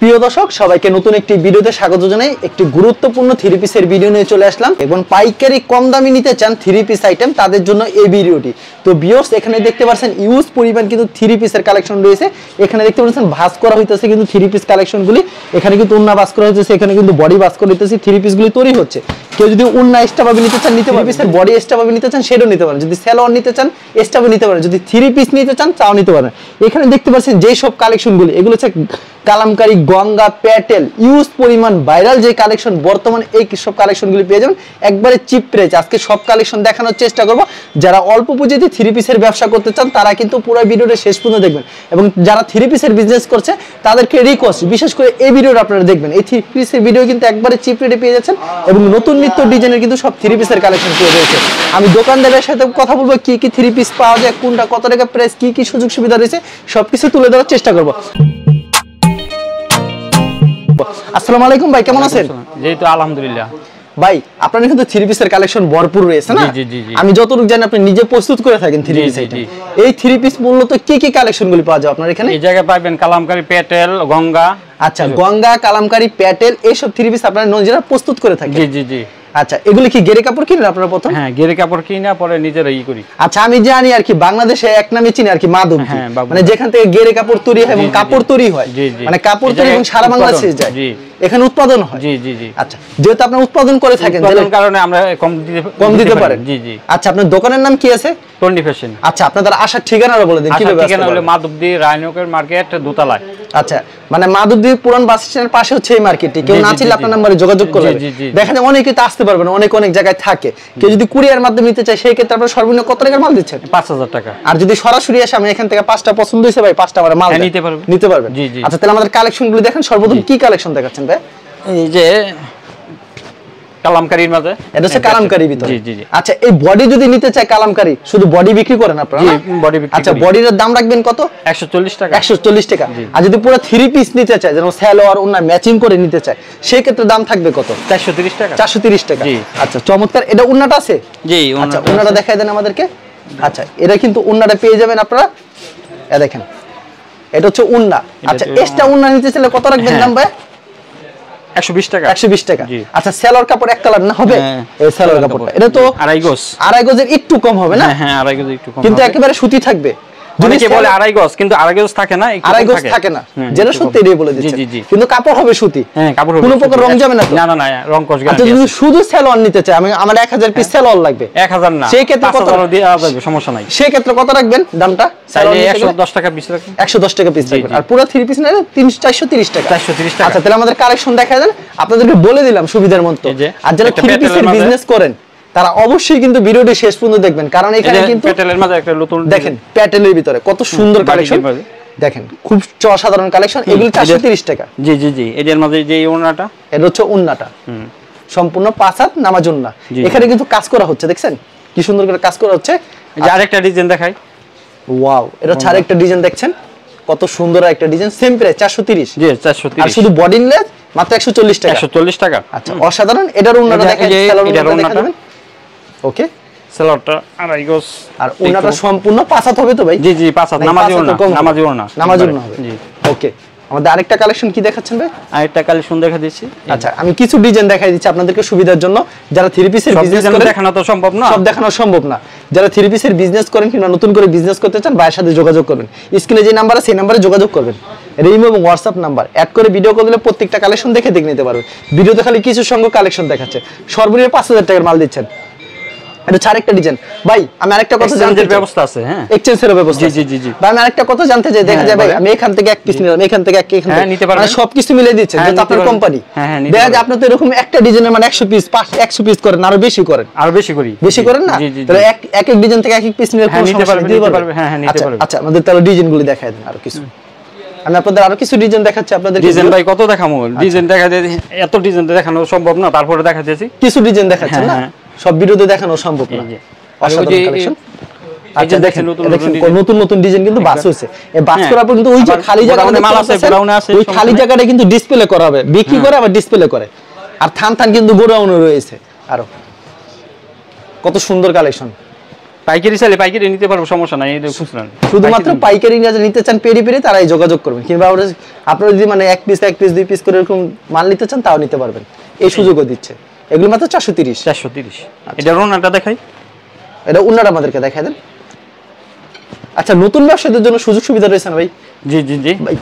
প্রিয় দর্শক সবাইকে নতুন একটি ভিডিওতে স্বাগত জানাই। একটি গুরুত্বপূর্ণ থ্রি পিসের ভিডিও নিয়ে চলে আসলাম এবং পাইকারি কম দামে নিতে চান থ্রি পিস আইটেম তাদের জন্য এই ভিডিওটি। তো ভিউয়ার্স এখানে দেখতে পাচ্ছেন ইউজ পরিমাণ কিন্তু থ্রি পিসের কালেকশন রয়েছে। এখানে দেখতে পাচ্ছেন ভাঁজ করা হইতেছে কিন্তু থ্রি পিস কালেকশনগুলি। এখানে কিন্তু উন্না ভাঁজ করা হইতেছে, এখানে কিন্তু বডি ভাঁজ করা হইতেছে, থ্রি পিসগুলি তৈরি হচ্ছে। কেউ যদি উন্না এক্সট্রা ভাবে নিতে চান নিতে পারবেন, পিসের বডি এক্সট্রা ভাবে নিতে চান সেটাও নিতে পারেন, যদি সালোয়ার নিতে চান এক্সট্রা ভাবে নিতে পারেন, যদি থ্রি পিস নিতে চান তাও নিতে পারেন। এখানে দেখতে পাচ্ছেন যেই সব কালেকশনগুলি এগুলো হচ্ছে কালামকারী, গঙ্গা, প্যাটেল ইউজ পরিমাণ ভাইরাল যে কালেকশন বর্তমানে এই সব কালেকশনগুলি পেয়ে যাবেন একবারে চিপ প্রাইস। আজকে সব কালেকশন দেখানোর চেষ্টা করব। যারা অল্প পুঁজিতে থ্রি পিসের ব্যবসা করতে চান তারা কিন্তু পুরো ভিডিওটা শেষ পর্যন্ত দেখবেন, এবং যারা থ্রি পিসের বিজনেস করছে তাদেরকে রিকোয়েস্ট বিশেষ করে এই ভিডিওটা আপনারা দেখবেন। এই থ্রি পিসের ভিডিও কিন্তু একবারে চিপ রেটে পেয়ে যাচ্ছেন এবং নতুন নিত্য ডিজাইনের কিন্তু সব থ্রি পিসের কালেকশন পেয়ে রয়েছে। আমি দোকানদারের সাথে কথা বলবো কি কি থ্রি পিস পাওয়া যায়, কোনটা কত টাকা প্রাইস, কি কি সুযোগ সুবিধা রয়েছে সবকিছু তুলে ধরার চেষ্টা করব। আসসালামু আলাইকুম ভাই, কেমন আছেন? জি তো আলহামদুলিল্লাহ। ভাই আপনার কিন্তু থ্রি পিসের কালেকশন ভরপুর রয়েছে না? আমি যতটুকু জানি আপনি নিজে প্রস্তুত করে থাকেন থ্রি পিস আইটেম। এই থ্রি পিস মূলত কি কি কালেকশনগুলি পাওয়া যায় আপনার এখানে? এই জায়গায় পাবেন কালামকারী, প্যাটেল, গঙ্গা। আচ্ছা, গঙ্গা, কালামকারী, প্যাটেল এইসব থ্রি পিস আপনারা নিজেরা প্রস্তুত করে থাকেন? জি জি জি। আচ্ছা, এগুলি কি গেরে কাপড় কিনেন আপনারা প্রথম? হ্যাঁ, গেরে কাপড় কিনা পরে নিজেরাই করি। আচ্ছা, আমি জানি আর কি বাংলাদেশে এক নামে চিনি আর কি মাধব, মানে যেখান থেকে গেরে কাপড় তৈরি হয় এবং কাপড় তৈরি হয়, মানে কাপড় তৈরি এবং সারা বাংলাদেশে যায়, এখানে উৎপাদন হয়। জি জি জি। আচ্ছা, যেহেতু আপনি উৎপাদন করে থাকেন যার কারণে আমরা কম দিতে পারেন। জি জি। আচ্ছা, আপনার দোকানের নাম কি আছে? টন্ডি ফ্যাশন। আচ্ছা, আপনাদের আসার ঠিকানাটা বলে দিন। কিভাবে আসতে? ঠিকানা হলো মাধবদী রায়নকের মার্কেট, দোতলায়। আচ্ছা, মানে মাধবদী পুরান বাস স্ট্যান্ডের পাশে হচ্ছে এই মার্কেটটি। কেউ না চিনলে আপনার নম্বরে যোগাযোগ করবেন। দেখা যায় অনেকে তো আসতে পারবেন, অনেক অনেক জায়গায় থাকে। কেউ যদি কুরিয়ার মাধ্যমে নিতে চায় সেই ক্ষেত্রে আপনারা সর্বনিম্ন কত টাকার মাল দিচ্ছেন? 5000 টাকা। আর যদি সরাসরি আসে আমি এখান থেকে 5টা পছন্দ হয়েছে ভাই 5টা আমার মাল নিতে পারবেন। আচ্ছা, তাহলে আমাদের কালেকশনগুলো দেখেন। সর্বপ্রথম কি কালেকশন দেখাচ্ছেন ভাই? এই যে কালামকারীর মাঝে এটা হচ্ছে কালামকারী ভিতরে। জি জি জি। আচ্ছা, এই বডি যদি নিতে চায় কালামকারী, শুধু বডি বিক্রি করেন আপনারা? জি, বডি বিক্রি। আচ্ছা, বডির দাম রাখবেন কত? 140 টাকা। 140 টাকা। আর যদি পুরো থ্রি পিস নিতে চায়, যেমন সালোয়ার ওন্না ম্যাচিং করে নিতে চায়, সেই ক্ষেত্রে দাম থাকবে কত? 430 টাকা। 430 টাকা। আচ্ছা, চমৎকার। এটা ওন্নাটা আছে? জি, আচ্ছা, ওন্নাটা দেখাই দেন আমাদেরকে। আচ্ছা, এটা কিন্তু ওন্নাটা পেয়ে যাবেন আপনারা। এই দেখেন, এটা হচ্ছে ওন্না। আচ্ছা, এক্সট্রা ওন্না নিতে চাইলে কত রাখবেন দাম ভাই? 120 টাকা। 120 টাকা। আচ্ছা, সালোয়ার কাপড় এক কালার না হবে? এই সালোয়ার কাপড়টা এটা তো আড়াই গজের একটু কম হবে না? হ্যাঁ, আড়াই গজ একটু কম, কিন্তু একেবারে সুতি থাকবে। অনেকে বলে আড়াই গজ, কিন্তু আড়াই গজ থাকে না, আড়াই গজ থাকে না, যেটা সত্যি এটাই বলে দিচ্ছি। কিন্তু কাপড় হবে সুতি। হ্যাঁ, কাপড় হবে। কোনো প্রকার রং যাবে না তো? না না না, রং কস গ্যারান্টি আছে। যদি শুধু সালোয়ার নিতে চাই, আমার 1000 পিস সালোয়ার লাগবে। 1000 না, সেই ক্ষেত্রে কত দেওয়া যাবে, সমস্যা নাই। সেই ক্ষেত্রে কত রাখবেন দামটা? তাহলে 110 টাকা পিস রাখবেন। 110 টাকা পিস রাখবেন। আর পুরো থ্রি পিস নিলে 430 টাকা। 430 টাকা। আচ্ছা, তাহলে আমাদের কালেকশন দেখায় দেন, আপনাদেরকে বলে দিলাম সুবিধার মতো। আর যারা থ্রি পিসের বিজনেস করেন তারা অবশ্যই কিন্তু ভিডিওটি শেষ পর্যন্ত দেখবেন, কারণ এখানে কিন্তু প্যাটেলের মাঝে একটা নতুন দেখেন, প্যাটেলের ভিতরে কত সুন্দর কালেকশন দেখেন, খুব অসাধারণ কালেকশন। এগুলো 430 টাকা। জি জি জি। এর মধ্যে যে ওন্নাটা, এটা হচ্ছে ওন্নাটা সম্পূর্ণ 5 হাত নামাজ ওন্না। এখানে কিন্তু কাজ করা হচ্ছে, দেখছেন কি সুন্দর করে কাজ করা হচ্ছে। আরেকটা ডিজাইন দেখাই। ওয়াও, এটা হচ্ছে আরেকটা ডিজাইন, দেখছেন কত সুন্দর একটা ডিজাইন। Same price 430। জি, 430। আর শুধু বডি নিলে মাত্র 140 টাকা। 140 টাকা। আচ্ছা, অসাধারণ। এটার ওন্নাটা দেখেন, এটার ওন্নাটা ওকে। সালোয়ারটা আড়াই গজ আর ওন্নাটা সম্পূর্ণ 5 হাত হবে তো ভাই? জি জি, 5 হাত নামাজি ওন্না, নামাজি ওন্না, নামাজি ওন্না হবে। জি, ওকে। আমাদের আরেকটা কালেকশন কি দেখাচ্ছেন ভাই? আরেকটা কালেকশন দেখা দিচ্ছি। আচ্ছা, আমি কিছু ডিজাইন দেখাই দিচ্ছি আপনাদেরকে সুবিধার জন্য। যারা থ্রি পিসের বিজনেস করেন, দেখানো তো সম্ভব না, সব দেখানো সম্ভব না। যারা থ্রি পিসের বিজনেস করেন কিংবা নতুন করে বিজনেস করতে চান, ভাইয়ের সাথে যোগাযোগ করবেন। স্ক্রিনে যে নাম্বার আছে সেই নাম্বারে যোগাযোগ করবেন। ইমো এবং হোয়াটসঅ্যাপ নাম্বার অ্যাড করে ভিডিও কল দিলে প্রত্যেকটা কালেকশন দেখে নিতে পারবেন। ভিডিওতে খালি কিছু সংখ্যক কালেকশন দেখাচ্ছে, সর্বনিম্ন 5000 টাকার মাল দিচ্ছেন। এটা আরেকটা ডিজাইন ভাই। আমি আরেকটা কথা জানতে ব্যবস্থা আছে। হ্যাঁ, এক্সচেঞ্জের ব্যবস্থা। জি জি জি। ভাই, আমি আরেকটা কথা জানতে চাই। দেখা যায় ভাই আমি এখান থেকে এক পিস নিলাম, এখান থেকে এক, এখান থেকে নিতে পারবেন, সবকিছু মিলিয়ে দিচ্ছেন যেটা আপনার কোম্পানি। দেখা যায় আপনি তো এরকম একটা ডিজাইনের মানে 100 পিস 100 পিস করেন, আরো বেশি করেন। আরো বেশি করেন না? তাহলে এক ডিজাইন থেকে এক এক পিস নিলে কোনো সমস্যা নেই, দিতে পারবেন। হ্যাঁ হ্যাঁ, নিতে পারবেন। আচ্ছা, আমাদের তাহলে ডিজাইনগুলো দেখায় দেন আরো কিছু। আমি আপনাদের আরো কিছু ডিজাইন দেখাচ্ছি। আপনাদের ডিজাইন ভাই কত দেখামু? ডিজাইন দেখা যায়, এত ডিজাইন দেখানো সম্ভব না, তারপরে দেখা যাচ্ছে কিছু ডিজাইন দেখাচ্ছেন না, সব ভিডিওতে দেখানো সম্ভব না। অসাধারণ কালেকশন। আচ্ছা, দেখেন নতুন নতুন ডিজাইন কিন্তু বাস হইছে। এই বাস করার পর কিন্তু ওই যে খালি জায়গাটা মাল আছে, গোডাউনে আছে, ওই খালি জায়গাটা কিন্তু ডিসপ্লে করা হবে, বিক্রি করে আবার ডিসপ্লে করে। আর থান থান কিন্তু গোডাউনে রয়েছে। আরো কত সুন্দর কালেকশন। পাইকারি চাইলে পাইকারি নিতে পারবো, সমস্যা নাই। এই খুচরা শুধুমাত্র পাইকারি নিতে চান পেরি পেরি, তারাই যোগাযোগ করবেন। কিংবা আপনারা যদি মানে এক পিস 2 পিস করে এরকম মাল নিতে চান তাও নিতে পারবেন, এই সুযোগও দিচ্ছে। এগুলো মাত্র 430। এটা ওনাটা দেখাই, এটা ওনাটা আমাদেরকে দেখাই দেন। আচ্ছা, নতুন ব্যবসায়ীদের জন্য সুযোগ সুবিধা রয়েছে না ভাই? জি জি জি ভাই,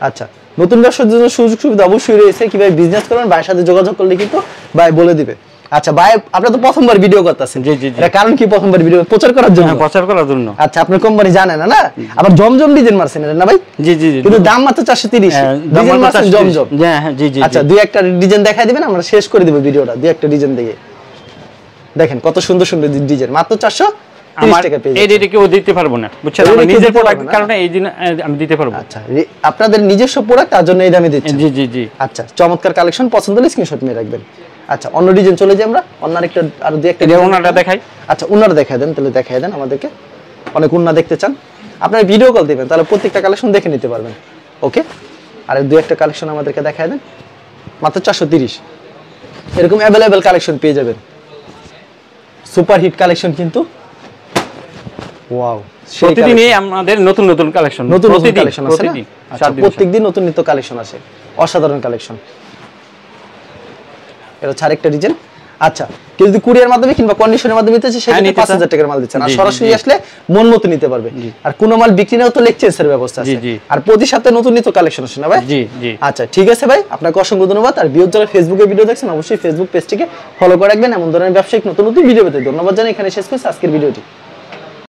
আচ্ছা, নতুন ব্যবসায়ীদের জন্য সুযোগ সুবিধা অবশ্যই রয়েছে। কিভাবে বিজনেস করবেন ভাইয়ের সাথে যোগাযোগ করলে কিন্তু ভাই বলে দিবে। আচ্ছা ভাই, আপনারা তো প্রথমবার ভিডিও করতেছেন, জি জি, এটা কারণ কি? প্রথমবার ভিডিও প্রচার করার জন্য? প্রচার করার জন্য। আচ্ছা, আপনার কোম্পানি জানে না, না আবার জমজম ডিজাইন মারছেন না ভাই? জি জি জি, কিন্তু দাম মাত্র 430, ডিজাইন মারছেন জমজম। হ্যাঁ জি জি। আচ্ছা, দুই একটা ডিজাইন দেখাই দিবেন, আমরা শেষ করে দিব ভিডিওটা। দুই একটা ডিজাইন দেখে দেখেন কত সুন্দর সুন্দর ডিজাইন, মাত্র 430 টাকা পেয়ে যাবেন। এই রেটে কেউ দিতে পারবো না, বুঝছেন? আমার নিজের প্রোডাক্ট কারণে এই দিন আমি দিতে পারবো। আচ্ছা, আপনাদের নিজস্ব প্রোডাক্ট, তার জন্য এই দামে দিচ্ছেন। জি জি জি। আচ্ছা, চমৎকার কালেকশন, পছন্দ হলে স্ক্রিনশট নিয়ে রাখবেন। আচ্ছা, অন্য ডিজাইন চলে যাই আমরা, অন্য একটা আর দুই একটা ওনাটা দেখাই। আচ্ছা, ওনাটা দেখাই দেন, তাহলে দেখাই দেন আমাদেরকে। অনেক ওন্না দেখতে চান, আপনারা ভিডিও কল দিবেন, তাহলে প্রত্যেকটা কালেকশন দেখে নিতে পারবেন। ওকে, আর দুই একটা কালেকশন আমাদেরকে দেখাই দেন, মাত্র 430। এরকম অ্যাভেলেবেল কালেকশন পেয়ে যাবেন, সুপার হিট কালেকশন কিন্তু। ওয়াও, প্রতিদিনই আমাদের নতুন নতুন কালেকশন, নতুন কালেকশন আছে না? আচ্ছা, প্রত্যেকদিন নতুন নিত্য কালেকশন আছে, অসাধারণ কালেকশন। এটা হচ্ছে আরেকটা ডিজাইন। আচ্ছা, কেউ যদি কুরিয়ার মাধ্যমে কিংবা কন্ডিশনের মাধ্যমে নিতে চায়, সেক্ষেত্রে 5000 টাকার মাল দিচ্ছেন, আর সরাসরি আসলে মন মতো নিতে পারবে। আর কোনো মাল বিক্রি নাও তো লেকচেন্সের ব্যবস্থা আছে। আর প্রতি সপ্তাহে নতুন নিত্য কালেকশন আসে না ভাই? জি জি। আচ্ছা, ঠিক আছে ভাই, আপনাকে অসংখ্য ধন্যবাদ। আর বিয়োগ যারা ফেসবুকে ভিডিও দেখছেন, অবশ্যই ফেসবুক পেজটিকে ফলো করে রাখবেন। এমন ধরনের ব্যবসায়িক নতুন নতুন ভিডিও পেতে ধন্যবাদ জানাই। এখানে শেষ করছি আজকের ভিডিওটি।